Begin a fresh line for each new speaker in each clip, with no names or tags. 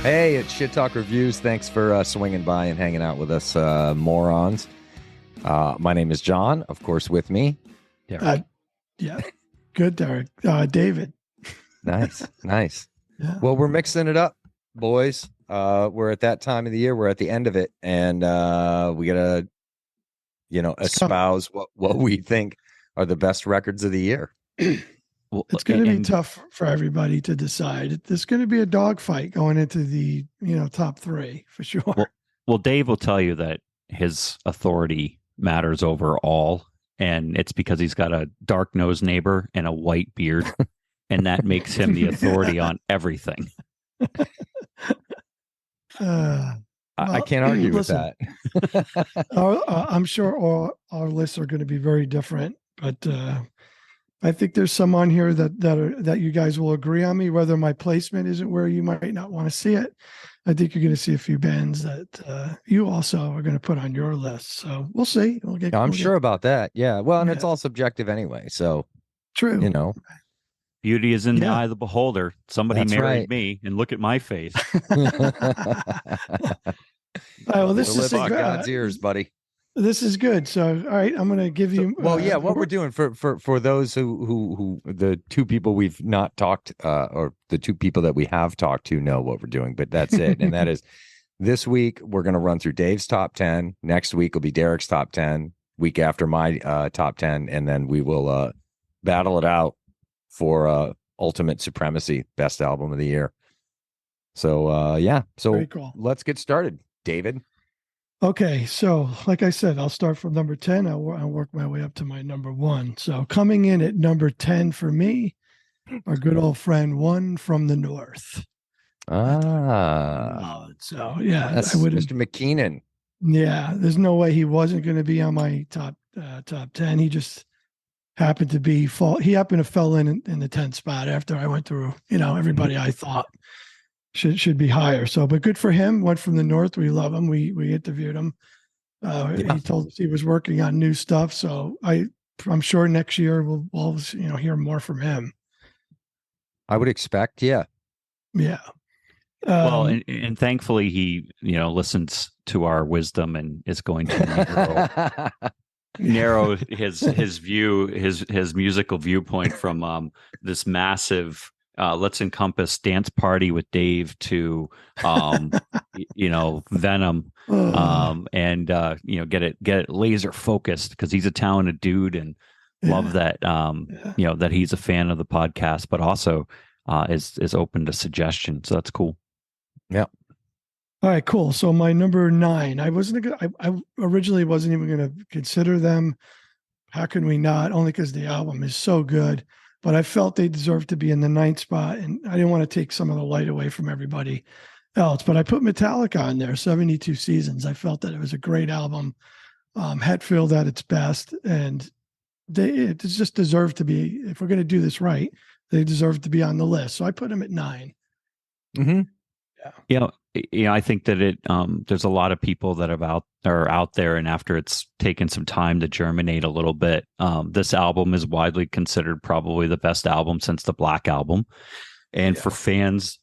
Hey, it's Shit Talk Reviews. Thanks for swinging by and hanging out with us, morons. My name is John, of course, with me.
Yeah, good, Derek. David.
Nice.
Yeah.
Well, we're mixing it up, boys. We're at that time of the year. We're at the end of it, and we gotta, espouse what we think are the best records of the year.
Well, it's going to be tough for everybody to decide. There's going to be a dogfight going into the top three for sure.
Well, Dave will tell you that his authority matters over all, and it's because he's got a dark-nosed neighbor and a white beard, and that makes him the authority on everything.
I can't argue with that.
I'm sure all our lists are going to be very different, but I think there's some on here that you guys will agree on me. Whether my placement isn't where you might not want to see it, I think you're going to see a few bands that you also are going to put on your list. So we'll see.
I'm sure about that. Yeah. Well, and it's all subjective anyway. So
true.
Beauty is in the eye of the beholder. Somebody married me, and look at my face.
All right, well, this is
God's ears, buddy.
This is good. So, all right, I'm going to give you.
What we're doing for those who the two people we've not talked, or the two people that we have talked to know what we're doing, but that's it. And that is, this week we're going to run through Dave's top 10. Next week will be Derek's top 10. Week after my top 10, and then we will battle it out for Ultimate Supremacy, best album of the year. So
very cool.
Let's get started, David.
Okay, so like I said, I'll start from number 10. I'll work my way up to my number 1. So coming in at number 10 for me, our good old friend One from the North.
So
yeah,
that's Mr. McKeenan.
Yeah, there's no way he wasn't going to be on my top 10. He just happened to be He happened to fell in the 10th spot after I went through, everybody I thought should be higher. So, but good for him. Went from the North. We love him. We interviewed him. He told us he was working on new stuff. So I'm sure next year we'll always, hear more from him.
I would expect. Yeah.
Well, and thankfully he, listens to our wisdom and is going to narrow his view, his musical viewpoint from this massive let's encompass Dance Party with Dave to Venom, and get it laser focused, because he's a talented dude, and love that that he's a fan of the podcast, but also is open to suggestion. So that's cool.
Yeah.
All right, cool. So my number 9, I originally wasn't even going to consider them. How can we not? Only because the album is so good. But I felt they deserved to be in the 9th spot, and I didn't want to take some of the light away from everybody else. But I put Metallica on there, 72 Seasons. I felt that it was a great album, Hetfield at its best, and it just deserved to be. If we're going to do this right, they deserve to be on the list. So I put them at 9.
Mm-hmm.
Yeah. I think that there's a lot of people that are out there, and after it's taken some time to germinate a little bit, this album is widely considered probably the best album since the Black Album. And for fans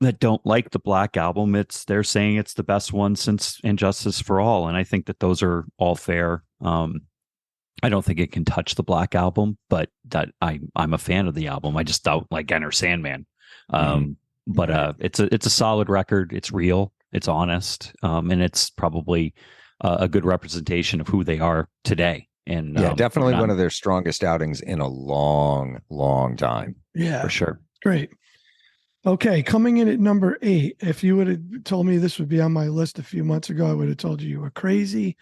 that don't like the Black Album, they're saying it's the best one since And Justice for All. And I think that those are all fair. I don't think it can touch the Black Album, but that I'm a fan of the album. I just don't like Enter Sandman. But it's a solid record. It's real. It's honest, and it's probably a good representation of who they are today. And
definitely one of their strongest outings in a long, long time.
Yeah,
for sure.
Great. Okay, coming in at number 8. If you would have told me this would be on my list a few months ago, I would have told you were crazy.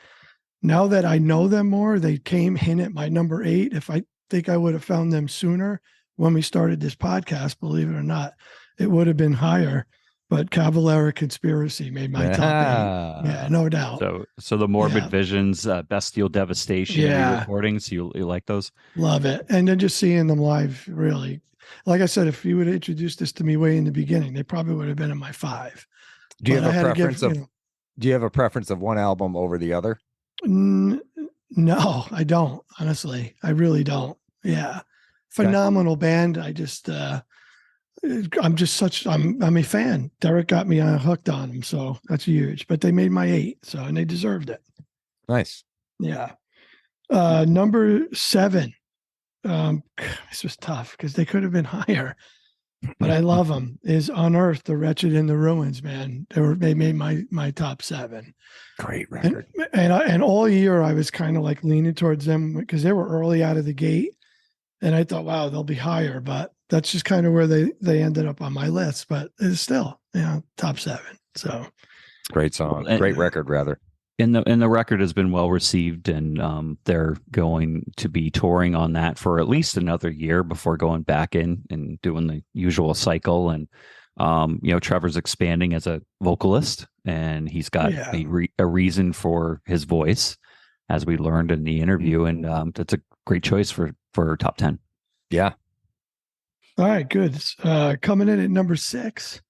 Now that I know them more, they came in at my number 8. If I think I would have found them sooner when we started this podcast, believe it or not, it would have been higher, but Cavalera Conspiracy made my top 8. Yeah, no doubt.
So the Morbid Visions, Bestial Devastation recordings, you like those?
Love it. And then just seeing them live, really. Like I said, if you would have introduced this to me way in the beginning, they probably would have been in my 5.
Do you have a preference of one album over the other?
No, I don't. Honestly, I really don't. Yeah. Phenomenal band. I just I'm a fan. Derek got me hooked on them, so that's huge. But they made my 8, so and they deserved it.
Nice.
Yeah. Number 7. This was tough because they could have been higher, but I love them. Is Unearthed, The Wretched and the Ruins, man. They made my top 7.
Great record.
And all year I was kind of like leaning towards them because they were early out of the gate, and I thought, wow, they'll be higher. But that's just kind of where they ended up on my list. But it's still, top 7. So
great song, great record, rather.
And the record has been well received, and they're going to be touring on that for at least another year before going back in and doing the usual cycle. And Trevor's expanding as a vocalist, and he's got a reason for his voice, as we learned in the interview, and that's a great choice for top 10.
Yeah.
All right, good. Coming in at number 6.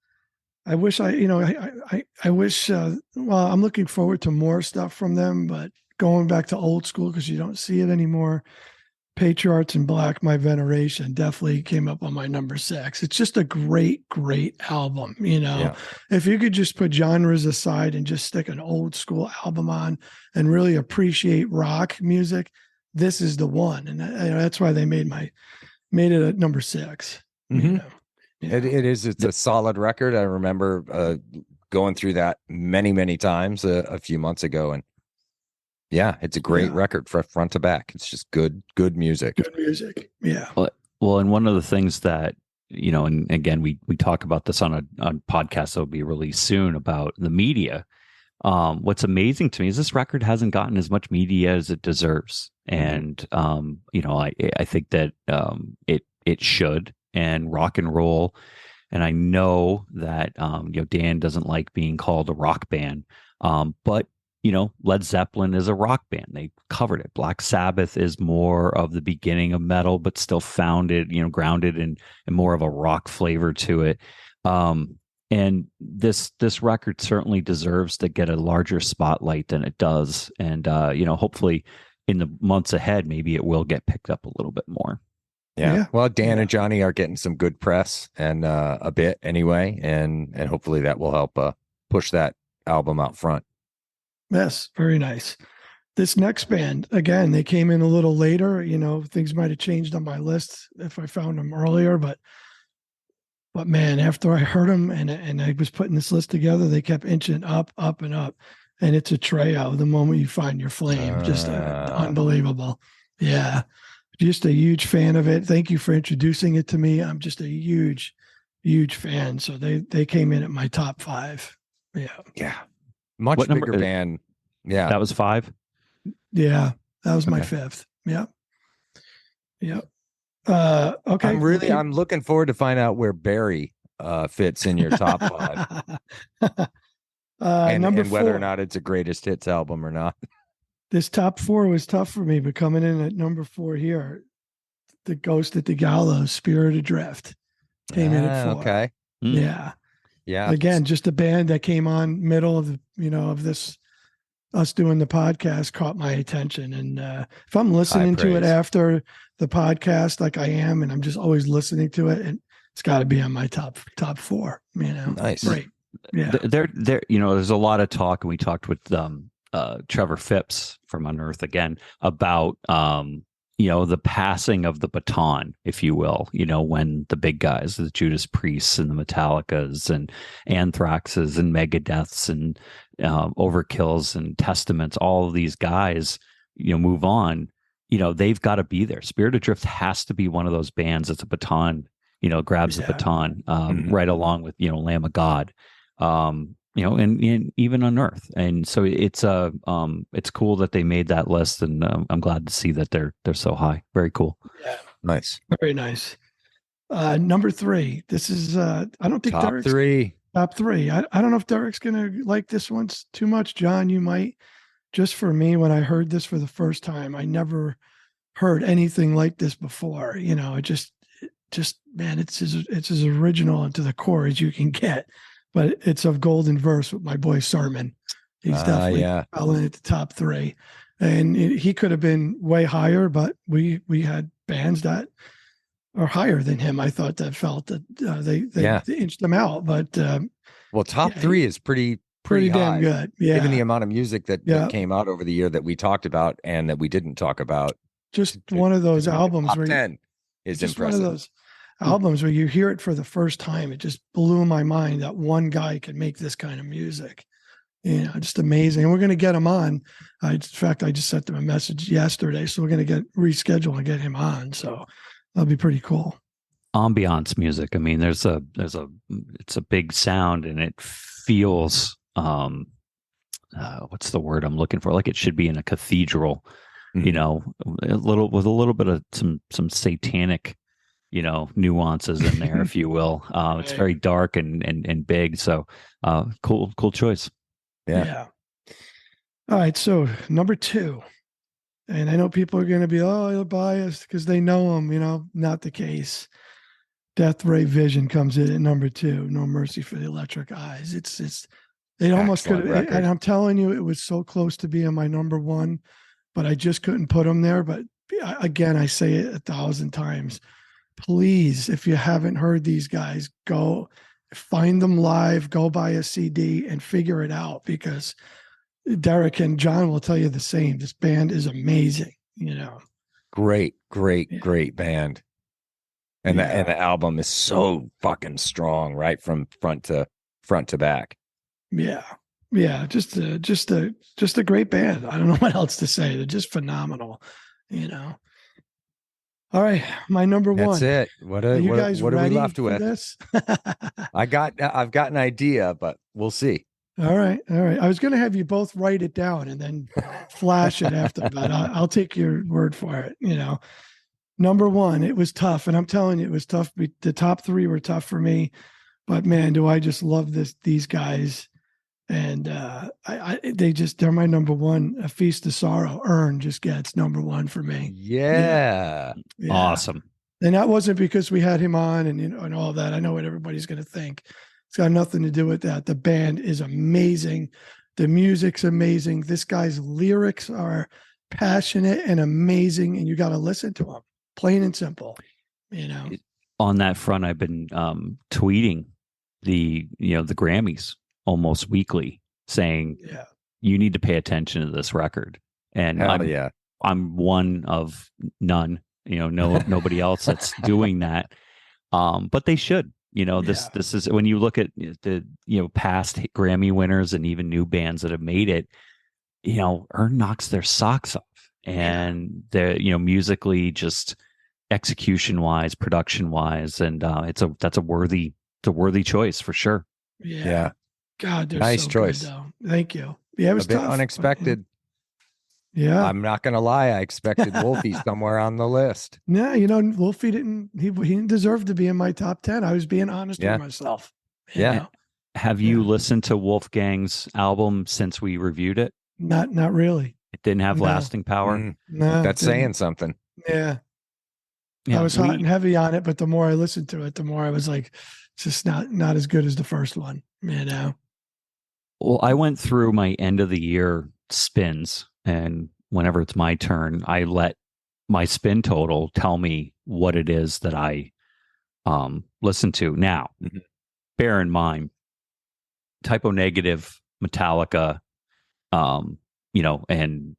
I wish I wish, well, I'm looking forward to more stuff from them, but going back to old school, because you don't see it anymore. Patriarchs and Black, My Veneration definitely came up on my number 6. It's just a great, great album. If you could just put genres aside and just stick an old school album on and really appreciate rock music, this is the one. And that's why they made it at number 6.
Mm-hmm. It's a solid record. I remember going through that many, many times a few months ago, and it's a great record front to back. It's just good music.
Good music. Yeah.
Well, and one of the things that, and again, we talk about this on a podcast that will be released soon about the media. What's amazing to me is this record hasn't gotten as much media as it deserves. And, I think that it should. And rock and roll. And I know that, Dan doesn't like being called a rock band. But, Led Zeppelin is a rock band. They covered it. Black Sabbath is more of the beginning of metal, but still grounded in more of a rock flavor to it. And this record certainly deserves to get a larger spotlight than it does. And, hopefully in the months ahead, maybe it will get picked up a little bit more.
Yeah. Well, Dan and Johnny are getting some good press, and a bit anyway, and hopefully that will help push that album out front.
Yes, very nice. This next band, again, they came in a little later. Things might have changed on my list if I found them earlier, but man, after I heard them and I was putting this list together, they kept inching up and up. And it's a Trejo, The Moment You Find Your Flame. Just unbelievable. Yeah. Just a huge fan of it. Thank you for introducing it to me. I'm just a huge, huge fan. So they came in at my top 5. Yeah.
Yeah. Much what bigger band. Yeah.
That was 5.
Yeah. That was my 5th. Yeah. Yeah. Okay.
I'm looking forward to find out where Barry fits in your top 5. And whether or not it's a greatest hits album or not.
This top 4 was tough for me, but coming in at number 4 here, The Ghost at the Gallows, Spirit Adrift came in at 4.
Okay.
Yeah.
Yeah.
Again, just a band that came on middle of of this, us doing the podcast, caught my attention. And if I'm listening to it after the podcast, like I am, and I'm just always listening to it, and it's got to be on my top 4.
Nice.
Great. Yeah.
There's a lot of talk, and we talked with Trevor Phipps from Unearthed again about the passing of the baton, if you will, when the big guys, the Judas Priests and the Metallicas and Anthraxes and Megadeths and Overkills and Testaments, all of these guys, move on, they've got to be there. Spirit Adrift has to be one of those bands that's a baton, grabs the baton right along with, Lamb of God. And even Unearthed. And so it's cool that they made that list, and I'm glad to see that they're so high. Very cool.
Yeah.
Nice.
Very nice. Number 3. This is I don't think
top
Derek's
3.
Top 3. I don't know if Derek's gonna like this one too much. John, you might. Just for me, when I heard this for the first time, I never heard anything like this before. It just man, it's as original and to the core as you can get. But it's of Golden Verse with my boy Sermon. He's definitely fell in at the top 3. And he could have been way higher, but we had bands that or higher than him. I thought that felt that they
Yeah.
inched him out, but
Well, top
Yeah,
three is pretty
pretty damn
high,
good.
given the
Yeah,
amount of music that
yeah.
came out over the year that we talked about and that we didn't talk about.
Just
To-
one of
to
those
make the
albums
top
where
10 is
just one of
impressive.
those albums where you hear it for the first time. It just blew my mind that one guy could make this kind of music. You know, just amazing. And we're going to get him on. In fact, I just sent them a message yesterday, so we're going to get reschedule and get him on. So that'll be pretty cool.
Ambiance music. I mean, it's a big sound, and it feels what's the word I'm looking for? Like it should be in a cathedral, you know, a little bit of some satanic, you know, nuances in there, if you will. It's
Right.
very dark and big. So cool choice.
Yeah.
All right. So number 2. And I know people are going to be, oh, you're biased because they know him. You know, not the case. Death Ray Vision comes in at number 2. No Mercy for the Electric Eyes. It almost could
Excellent
have,
record.
and I'm telling you, it was so close to being my number 1, but I just couldn't put him there. But again, I say it 1,000 times. Please, if you haven't heard these guys, go find them live, go buy a CD and figure it out, because Derek and John will tell you the same. This band is amazing, you know.
Great
Yeah.
band. And
Yeah.
the album is so fucking strong, right from front to back.
Yeah. Yeah. Just a great band. I don't know what else to say. They're just phenomenal, you know. All right. My number 1.
That's it. What
Are
are,
you
what,
guys
what are we
ready
left
for
with?
this?
I've got an idea, but we'll see.
All right. All right. I was going to have you both write it down and then flash it after, but I'll take your word for it. You know, number 1, it was tough. And I'm telling you, it was tough. The top 3 were tough for me, but man, do I just love these guys. And they're my number 1. A Feast of Sorrow. Earn just gets number 1 for me.
Yeah.
Yeah.
Awesome.
And that wasn't because we had him on and, you know, and all that. I know what everybody's going to think. It's got nothing to do with that. The band is amazing. The music's amazing. This guy's lyrics are passionate and amazing, and you got to listen to them. Plain and simple, you know.
On that front, I've been tweeting the Grammys almost weekly, saying
Yeah.
you need to pay attention to this record. And
Hell
I'm one of none. You know, nobody else that's doing that. But they should. You know, this is when you look at the past Grammy winners and even new bands that have made it. You know, Earn knocks their socks off, and they're musically, just execution wise, production wise, and that's a worthy choice for sure.
Yeah. God, they're
Nice
so
choice.
good, though. Thank you. Yeah, it was
a bit
tough, but,
unexpected.
yeah.
I'm not gonna lie, I expected Wolfie somewhere on the list.
No, Wolfie he didn't deserve to be in my top 10. I was being honest with myself. you
Yeah.
know?
Have you listened to Wolfgang's album since we reviewed it?
Not really.
It didn't have
No.
lasting power.
No,
That's
didn't.
saying something.
Yeah.
Yeah,
I was hot and heavy on it, but the more I listened to it, the more I was like, it's just not as good as the first one, you know.
Well, I went through my end of the year spins, and whenever it's my turn, I let my spin total tell me what it is that I listen to. Now, bear in mind, Typo Negative, Metallica, and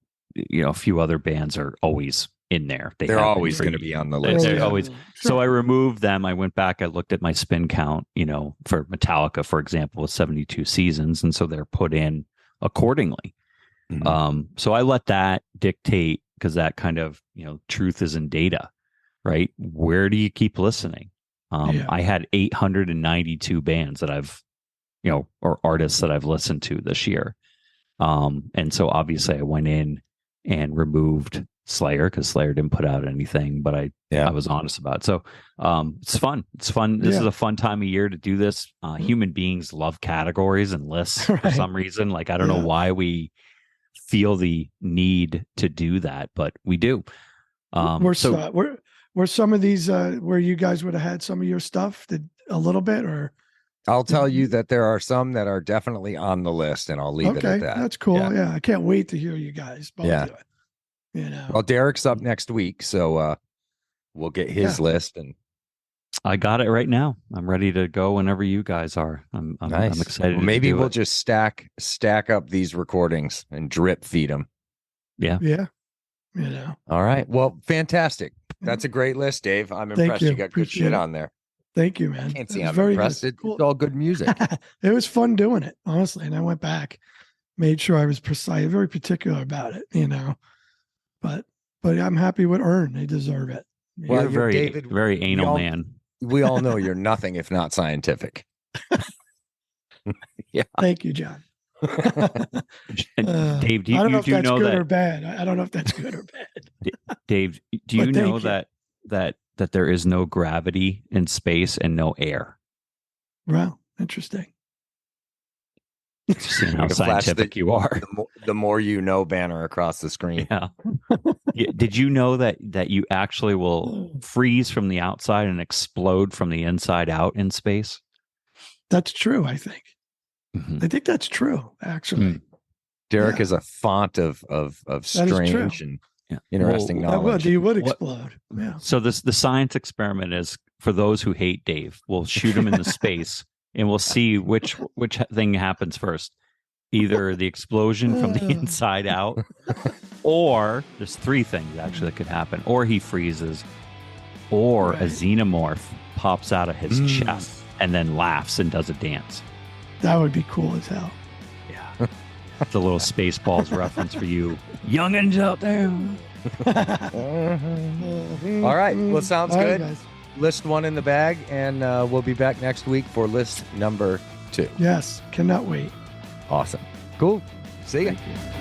a few other bands are always in there.
They're
have been
always
for
going to
years.
be on the
They're-
list.
they're
yeah.
always.
Sure.
So I removed them. I went back. I looked at my spin count. For Metallica, for example, was 72 seasons, and so they're put in accordingly. So I let that dictate, because that kind of truth is in data, right? Where do you keep listening? I had 892 bands that I've or artists that I've listened to this year, and so obviously I went in and removed Slayer, because Slayer didn't put out anything, but I was honest about it. So it's fun. It's fun. This is a fun time of year to do this. Human beings love categories and lists for some reason. Like, I don't know why we feel the need to do that, but we do.
Were some of these where you guys would have had some of your stuff a little bit, or
I'll tell you that there are some that are definitely on the list, and I'll leave it at that.
That's cool. Yeah. I can't wait to hear you guys both do it.
Well, Derek's up next week, so we'll get his list, and
I got it right now. I'm ready to go whenever you guys are. I'm
Nice.
excited.
Well, maybe
to do
we'll
it.
just stack up these recordings and drip feed them.
Yeah. You know.
All right. Well, fantastic. That's a great list, Dave. I'm
Thank
impressed you
you.
got good
Appreciate
shit
it.
on there.
Thank you, man.
Can't
It
see
was
I'm
very
impressed.
good.
It's all good music.
It was fun doing it, honestly. And I went back, made sure I was precise, very particular about it, you know. But I'm happy with Earn. They deserve it. You
Well,
You're a
you're
very
David,
very
we
anal
all-
man.
We all know you're nothing if not scientific.
Yeah.
Thank you, John.
And Dave,
I don't know if
do you
that's
know
good
that
or bad. I don't know if that's good or bad.
Dave, do you
But
know
thank you.
that there is no gravity in space and no air?
Wow, interesting.
Just seeing how
You can flash
scientific you are.
The more you know banner across the screen.
Yeah. Did you know that you actually will freeze from the outside and explode from the inside out in space?
That's true, I think.
Mhm.
I think that's true, actually.
Derek
Yeah.
is a font of
is
strange
true.
and
Yeah.
interesting
Well,
That would,
knowledge.
you would
What-
explode. Yeah.
So the science experiment is for those who hate Dave. We'll shoot him into space and we'll see which thing happens first. Either the explosion from the inside out, or there's three things actually that could happen. Or he freezes, or a
Right.
xenomorph pops out of his chest and then laughs and does a dance.
That would be cool as hell.
Yeah. It's a little Spaceballs reference for you youngins out there.
All right. Well, sounds
All right,
good.
guys.
List 1 in the bag, and we'll be back next week for list number 2.
Yes, cannot wait.
Awesome. Cool. See ya.
Thank you.